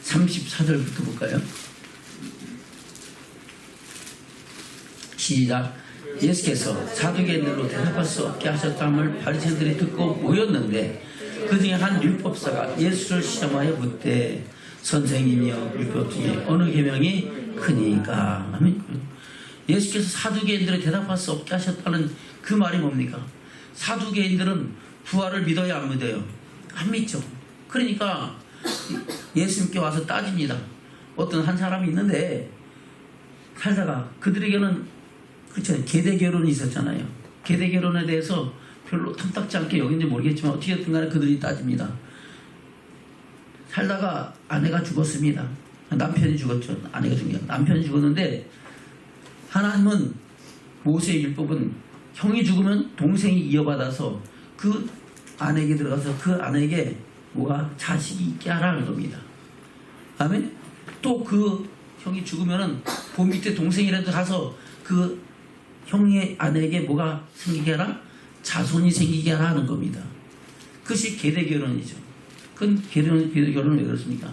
(34절부터) 볼까요? 시작. 예수께서 사두개인들로 대답할 수 없게 하셨다함을 바리새인들이 듣고 모였는데 그 중에 한 율법사가 예수를 시험하여 묻되 선생님이여 율법 중에 어느 계명이 크니까? 아멘. 예수께서 사두개인들에 대답할 수 없게 하셨다는 그 말이 뭡니까? 사두개인들은 부활을 믿어야 안 믿어요? 안 믿죠. 그러니까 예수님께 와서 따집니다. 어떤 한 사람이 있는데 살다가 그들에게는 그렇죠. 계대 결혼이 있었잖아요. 계대 결혼에 대해서 별로 탐탁지 않게 여긴지 모르겠지만 어떻게든 간에 그들이 따집니다. 살다가 아내가 죽었습니다. 남편이 죽었죠. 아내가 죽은 게 남편이 죽었는데 하나님은 모세의 율법은 형이 죽으면 동생이 이어받아서 그 아내에게 들어가서 그 아내에게 뭐가 자식이 있게 하라는 겁니다. 아멘. 또 그 형이 죽으면은 그 밑에 동생이라도 가서 그 형의 아내에게 뭐가 생기게 하라? 자손이 생기게 하라는 겁니다. 그것이 계대 결혼이죠. 그건 계대 결혼은 왜 그렇습니까?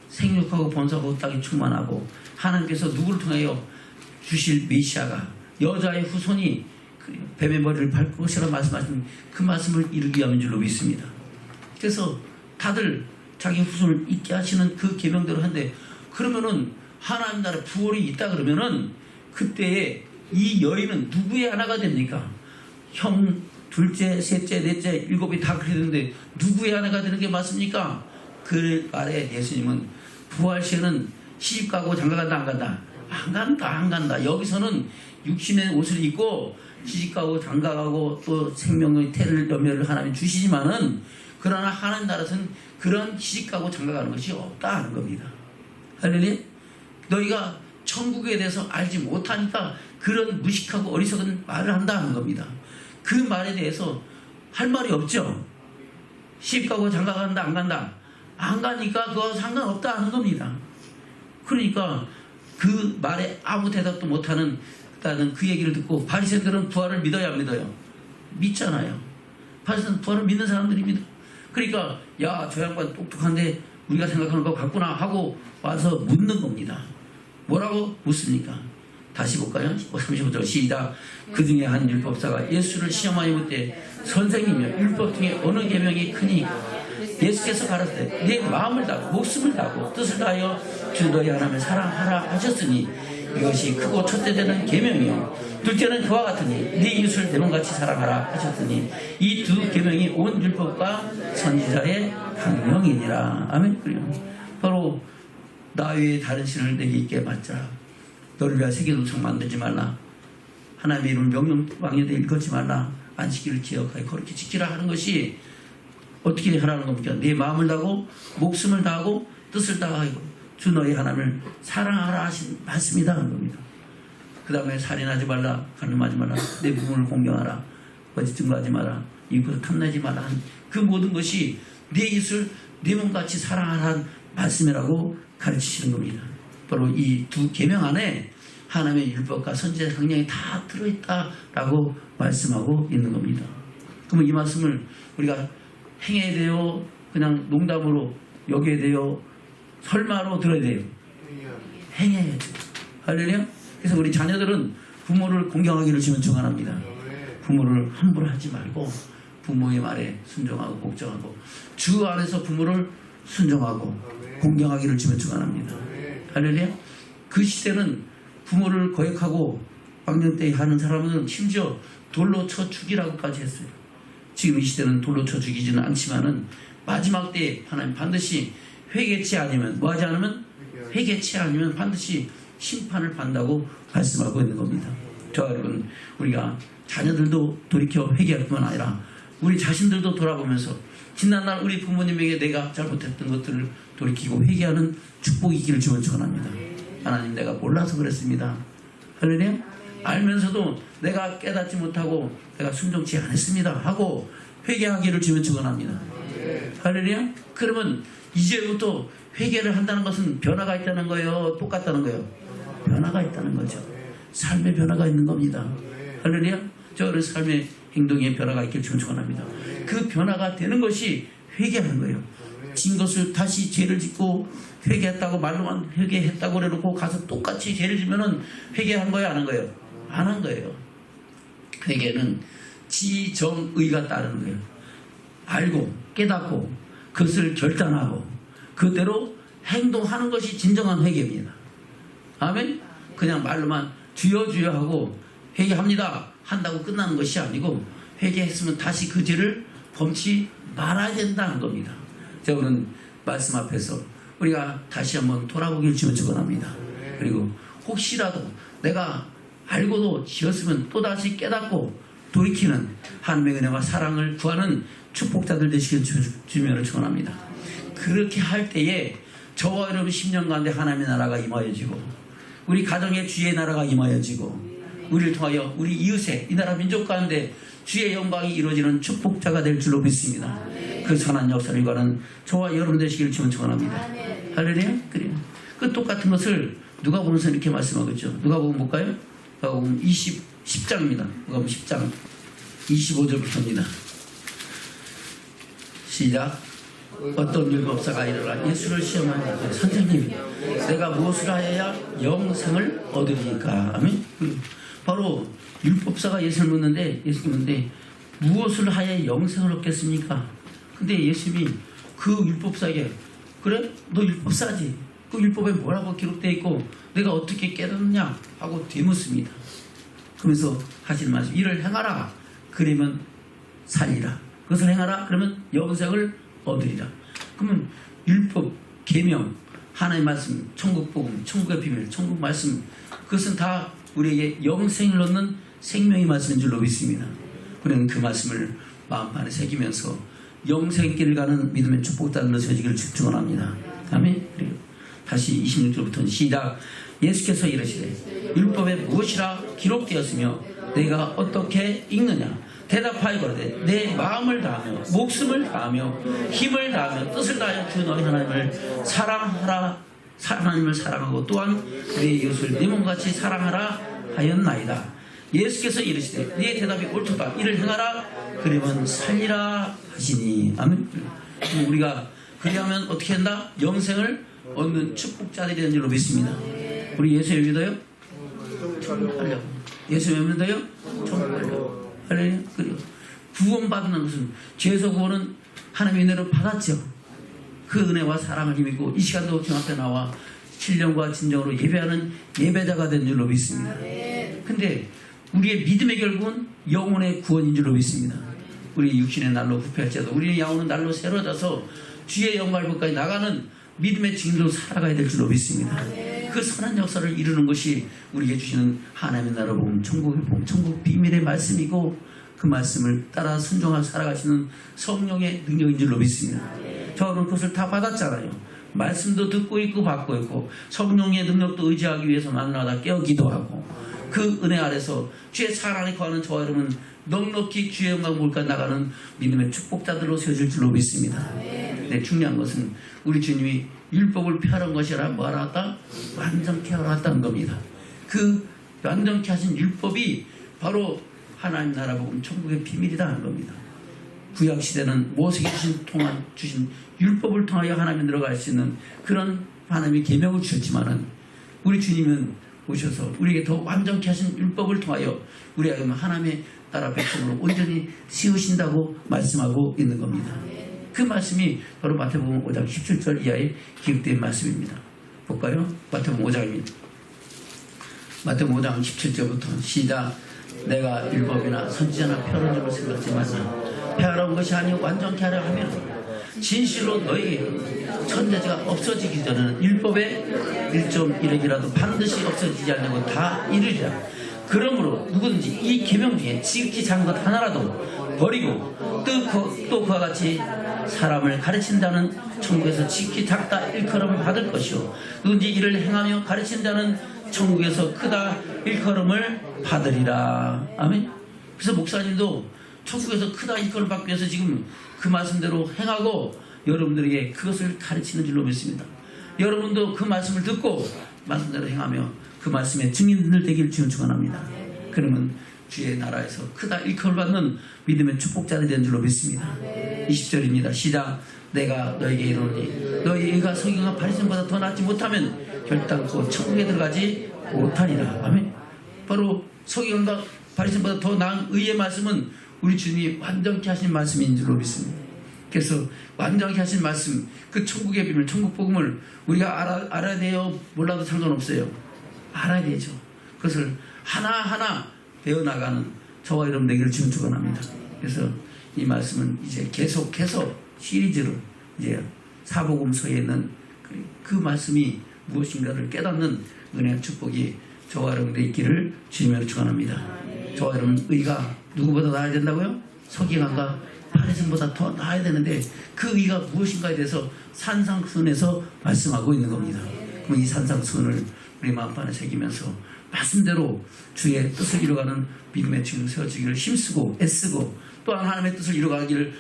생육하고 번성하고 땅이 충만하고 하나님께서 누구를 통하여 주실 메시아가 여자의 후손이 뱀의 머리를 밟을 것이라 말씀하신 그 말씀을 이루기 위함인 줄로 믿습니다. 그래서 다들 자기 후손을 있게 하시는 그 계명대로 한데 그러면은 하나님 나라 부활이 있다 그러면은 그때에 이 여인은 누구의 하나가 됩니까? 형 둘째, 셋째, 넷째, 일곱이 다 그렇게 되는데 누구의 하나가 되는 게 맞습니까? 그 말에 예수님은 부활 시에는 시집가고 장가간다 안 간다? 안 간다 안 간다. 여기서는 육신의 옷을 입고 시집가고 장가가고 또 생명의 태를 열매를 하나님 주시지만은 그러나 하나님 나라에서는 그런 시집가고 장가가는 것이 없다 하는 겁니다. 할렐루야. 너희가 천국에 대해서 알지 못하니까 그런 무식하고 어리석은 말을 한다 하는 겁니다. 그 말에 대해서 할 말이 없죠. 시집가고 장가간다 안 간다? 안 가니까 그거 상관없다 하는 겁니다. 그러니까 그 말에 아무 대답도 못하는 그 얘기를 듣고 바리새인들은 부활을 믿어야 안 믿어요? 믿잖아요. 바리새인들은 부활을 믿는 사람들이 믿어. 그러니까 야, 저 양반 똑똑한데 우리가 생각하는 거 같구나 하고 와서 묻는 겁니다. 뭐라고 묻습니까? 다시 볼까요? 35절 시작. 그 중에 한 율법사가 예수를 시험하여 묻되 선생님이여 율법 중에 어느 계명이 크니? 예수께서 가라사대 내 마음을 다하고 목숨을 다하고 뜻을 다하여 주 너희 하나님을 사랑하라 하셨으니 이것이 크고 첫째 되는 계명이요 둘째는 그와 같으니 네 이웃을 내 몸같이 사랑하라 하셨으니 이 두 계명이 온 율법과 선지자의 강령이니라. 아멘. 바로 나 외에 다른 신을 내게 있게 맡자라. 너를 위하여 세계도청 만들지 말라. 하나님의 이름을 명령왕년에 일컫지 말라. 안식일을 기억하여 거룩히 지키라 하는 것이 어떻게 하라는 겁니까? 네 마음을 다하고 목숨을 다하고 뜻을 다하고 주 너희 하나님을 사랑하라 하신 말씀이다 하는 겁니다. 그 다음에 살인하지 말라, 간음하지 말라, 내 부모를 공경하라, 거짓 증거하지 마라, 이웃을 탐내지 마라 한 그 모든 것이 내 이웃을 내 몸같이 사랑하라는 말씀이라고 가르치시는 겁니다. 바로 이 두 계명 안에 하나님의 율법과 선지자 강령이 다 들어있다라고 말씀하고 있는 겁니다. 그러면 이 말씀을 우리가 행해야 돼요? 그냥 농담으로 여겨야 돼요? 설마로 들어야 돼요? 행해야 돼요. 할렐루야. 그래서 우리 자녀들은 부모를 공경하기를 주면 축원합니다. 부모를 함부로 하지 말고 부모의 말에 순종하고 복종하고 주 안에서 부모를 순종하고 공경하기를 주면 축원합니다. 할렐루야. 그 시대는 부모를 거역하고 방전 때 하는 사람은 심지어 돌로 쳐 죽이라고까지 했어요. 지금 이 시대는 돌로 쳐 죽이지는 않지만은 마지막 때에 하나님 반드시 회개치 아니면 뭐하지 않으면 회개치 아니면 반드시 심판을 받는다고 말씀하고 있는 겁니다. 저 여러분, 우리가 자녀들도 돌이켜 회개할 뿐만 아니라 우리 자신들도 돌아보면서 지난날 우리 부모님에게 내가 잘못했던 것들을 돌이키고 회개하는 축복이 있기를 주면 축원합니다. 하나님, 내가 몰라서 그랬습니다. 할렐루야. 알면서도 내가 깨닫지 못하고 내가 순종치 않았습니다 하고 회개하기를 주면 축원합니다. 할렐루야. 그러면 이제부터 회개를 한다는 것은 변화가 있다는 거예요? 똑같다는 거예요? 변화가 있다는 거죠. 삶의 변화가 있는 겁니다. 할렐루야. 저는 삶의 행동에 변화가 있기를 축원합니다. 그 변화가 되는 것이 회개하는 거예요. 진 것을 다시 죄를 짓고 회개했다고 말로만 회개했다고 그래놓고 가서 똑같이 죄를 지면은 회개한 거예요, 안 한 거예요? 안 한 거예요. 회개는 지정의가 따르는 거예요. 알고 깨닫고 그것을 결단하고 그대로 행동하는 것이 진정한 회개입니다. 아멘. 그냥 말로만 주여 주여 하고 회개합니다 한다고 끝나는 것이 아니고 회개했으면 다시 그 죄를 범치 말아야 된다는 겁니다. 자, 오늘 말씀 앞에서 우리가 다시 한번 돌아보기를 주면 축원합니다. 그리고 혹시라도 내가 알고도 지었으면 또다시 깨닫고 돌이키는 하나님의 은혜와 사랑을 구하는 축복자들 되시길 주면 축원합니다. 그렇게 할 때에 저와 여러분 10년 가운데 하나님의 나라가 임하여지고 우리 가정의 주의 나라가 임하여지고 우리를 통하여 우리 이웃의 이 나라 민족 가운데 주의 영광이 이루어지는 축복자가 될 줄로 믿습니다. 그 선한 역사를 이과는 저와 여러분 되시길 주면 축원합니다. 할렐루야. 그래요. 그 똑같은 것을 누가복음에서 이렇게 말씀하고 있죠. 누가복음 볼까요? 누가복음 10장입니다. 누가복음 10장 25절부터입니다. 시작. 어떤 율법사가 일어나 예수를 시험하니 선생님, 내가 무엇을 하여야 영생을 얻으리까? 아멘. 바로 율법사가 예수를 묻는데 무엇을 하여야 영생을 얻겠습니까? 근데 예수님이 그 율법사에게 그래? 너 율법사지? 그 율법에 뭐라고 기록되어 있고 내가 어떻게 깨닫느냐? 하고 되묻습니다. 그러면서 하시는 말씀, 이를 행하라. 그러면 살리라. 그것을 행하라. 그러면 영생을 얻으리라. 그러면 율법, 계명, 하나님의 말씀, 천국 복음, 천국의 비밀, 천국 말씀, 그것은 다 우리에게 영생을 얻는 생명의 말씀인 줄로 믿습니다. 우리는 그 말씀을 마음 안에 새기면서 영생길을 가는 믿음의 축복자들로 세워지기를 축원합니다. 아멘. 그리고 다시 26절부터 시작. 예수께서 이르시되 율법에 무엇이라 기록되었으며 내가 어떻게 읽느냐? 대답하여거든 내 마음을 다하며 목숨을 다하며 힘을 다하며 뜻을 다하여 주 너희 하나님을 사랑하라. 하나님을 사랑하고 또한 내 이웃을 내 몸같이 사랑하라 하였나이다. 예수께서 이르시되 네 대답이 옳도다. 이를 행하라. 그러면 살리라 하시니. 아멘. 우리가 그리하면 어떻게 한다? 영생을 얻는 축복자들이 되는 줄로 믿습니다. 우리 예수 믿어요? 천국 가려고. 예수 믿어요? 천국 가려고. 할렐루야. 그리고 구원받는 것은 죄에서 구원은 하나님의 은혜로 받았죠. 그 은혜와 사랑을 힘입고 이 시간도 주 앞에 나와 신령과 진정으로 예배하는 예배자가 된 줄로 믿습니다. 근데 우리의 믿음의 결국은 영혼의 구원인 줄로 믿습니다. 우리 육신의 날로 후패할지라도 우리의 영혼은 날로 새로져서 주의 영광까지 나가는 믿음의 증인으로 살아가야 될 줄로 믿습니다. 그 선한 역사를 이루는 것이 우리에게 주시는 하나님의 나라 복음, 천국의 복음, 천국 비밀의 말씀이고 그 말씀을 따라 순종하며 살아가시는 성령의 능력인 줄로 믿습니다. 저는 그것을 다 받았잖아요. 말씀도 듣고 있고 받고 있고 성령의 능력도 의지하기 위해서 만나다 깨어 기도하고 그 은혜 아래서 주의 사랑에 거하는 저와 여러분 넉넉히 주의 영광 몰까 나가는 믿음의 축복자들로 세워질 줄로 믿습니다. 네, 중요한 것은 우리 주님이 율법을 폐하는 것이라 뭐하라 했다? 완전케 하라 했다는 겁니다. 그 완전케 하신 율법이 바로 하나님 나라 복음 천국의 비밀이다 하는 겁니다. 구약 시대는 모세에게 주신 율법을 통하여 하나님이 들어갈 수 있는 그런 하나님의 계명을 주셨지만은 우리 주님은 오셔서 우리에게 더 완전케 하신 율법을 통하여 우리가 하나님의 나라 백성으로 온전히 씌우신다고 말씀하고 있는 겁니다. 그 말씀이 바로 마태복음 5장 17절 이하에 기록된 말씀입니다. 볼까요? 마태복음 5장입니다. 마태복음 5장 17절부터 시작. 내가 율법이나 선지자나 폐하는 줄을 생각하지 마라. 폐하라는 것이 아니요 완전케 하려 하면 진실로 너희에게 천대제가 없어지기 전에는 율법의 1.1핵이라도 반드시 없어지지 않는 건 다 이르리라. 그러므로 누구든지 이 계명 중에 지극히 작은 것 하나라도 버리고 또 그와 같이 사람을 가르친다는 천국에서 지극히 작다 일컬음을 받을 것이요 누구든지 이를 행하며 가르친다는 천국에서 크다 일컬음을 받으리라. 아멘. 그래서 목사님도 천국에서 크다 일컬음을 받기 위해서 지금 그 말씀대로 행하고 여러분들에게 그것을 가르치는 줄로 믿습니다. 여러분도 그 말씀을 듣고 말씀대로 행하며 그 말씀의 증인들 되기를 주님 축원합니다. 그러면 주의 나라에서 크다 일컬음을 받는 믿음의 축복자들이 된 줄로 믿습니다. 20절입니다. 시작. 내가 너에게 이르노니 너희 의가 서기관과 바리새인보다 더 낫지 못하면 결단코 천국에 들어가지 못하리라. 아멘. 바로 서기관과 바리새인보다 더 나은 의의 말씀은 우리 주님이 완전케 하신 말씀인 줄로 믿습니다. 그래서 완전케 하신 말씀, 그 천국의 비밀, 천국 복음을 우리가 알아야 돼요. 몰라도 상관없어요. 알아야 되죠. 그것을 하나하나 배워나가는 저와 여러분 되기를 주님 축원합니다. 그래서 이 말씀은 이제 계속해서 시리즈로 이제 사복음서에 있는 그 말씀이 무엇인가를 깨닫는 은혜와 축복이 저와 여러분들 있기를 주님으로 축원합니다. 저와 여러분 의가 누구보다 나아야 된다고요? 서기관과 바리새인보다 더 나아야 되는데 그 의가 무엇인가에 대해서 산상수훈에서 말씀하고 있는 겁니다. 그럼 이 산상수훈을 우리 마음판에 새기면서 말씀대로 주의 뜻을 이루어가는 믿음의 지금 세워지기를 힘쓰고 애쓰고 또한 하나님의 뜻을 이루어가기를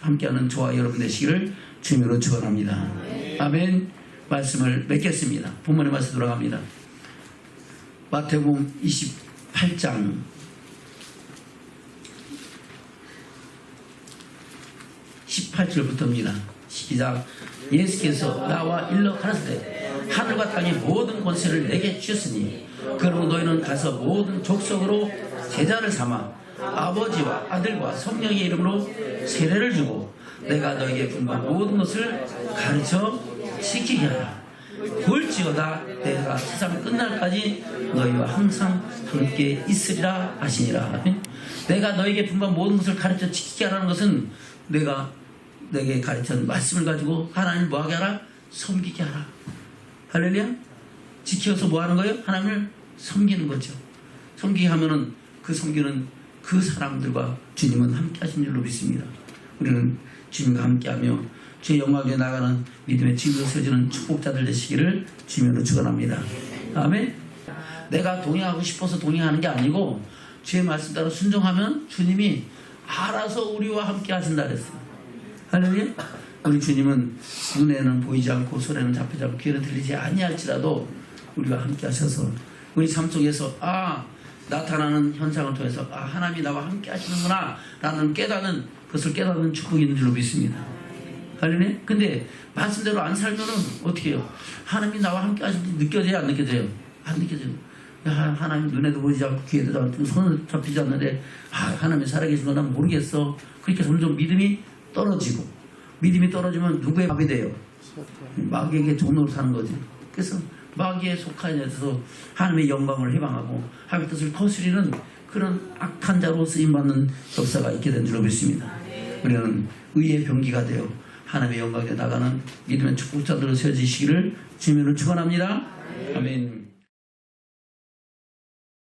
함께하는 저와 여러분 되시기를 주님으로 축원합니다. 아멘. 말씀을 맺겠습니다. 본문의 말씀 돌아갑니다. 마태복음 28장 18절부터입니다. 시작. 예수께서 나와 일러 가라사대 하늘과 땅의 모든 권세를 내게 주셨으니 그러므로 너희는 가서 모든 족속으로 제자를 삼아 아버지와 아들과 성령의 이름으로 세례를 주고 내가 너희에게 분부한 모든 것을 가르쳐 지키게 하라. 볼지어다 내가 세상 끝날까지 너희와 항상 함께 있으리라 하시니라. 내가 너희에게 분부한 모든 것을 가르쳐 지키게 하라는 것은 내가 내게 가르친 말씀을 가지고 하나님을 뭐하게 하라? 섬기게 하라. 할렐루야. 지켜서 뭐하는 거예요? 하나님을 섬기는 거죠. 섬기게 하면은 그 섬기는 그 사람들과 주님은 함께 하신 줄로 믿습니다. 우리는 주님과 함께하며 주의 영광에 나가는 믿음의 친구로 세워지는 축복자들 되시기를 주님으로 축원합니다. 아멘. 내가 동행하고 싶어서 동행하는 게 아니고 주의 말씀 따라 순종하면 주님이 알아서 우리와 함께 하신다 그랬어요. 할렐루야. 우리 주님은 눈에는 보이지 않고 손에는 잡히지 않고 귀에는 들리지 아니할지라도 우리가 함께 하셔서 우리 삶 속에서 나타나는 현상을 통해서 하나님이 나와 함께 하시는구나 라는 그것을 깨닫는 축복이 있는 줄로 믿습니다. 할렐루야. 근데 말씀대로 안 살면은 어떻게 해요? 하나님이 나와 함께 하시는지 느껴져요? 안 느껴져요? 안 느껴져요. 하나님 눈에도 보이지 않고 귀에도 않고 손에도 잡히지 않는데 하나님이 살아계신 건 난 모르겠어. 그렇게 점점 믿음이 떨어지고 믿음이 떨어지면 누구의 밥이 돼요? 마귀에게 종로를 사는 거지. 그래서 마귀에 속하여서 하나님의 영광을 해방하고 하나님의 뜻을 거스리는 그런 악한 자로 쓰임받는 역사가 있게 된 줄로 믿습니다. 우리는 의의 병기가 되어 하나님의 영광에 나가는 믿음의 축복자들로 세워지시기를 주님으로 축원합니다. 아멘.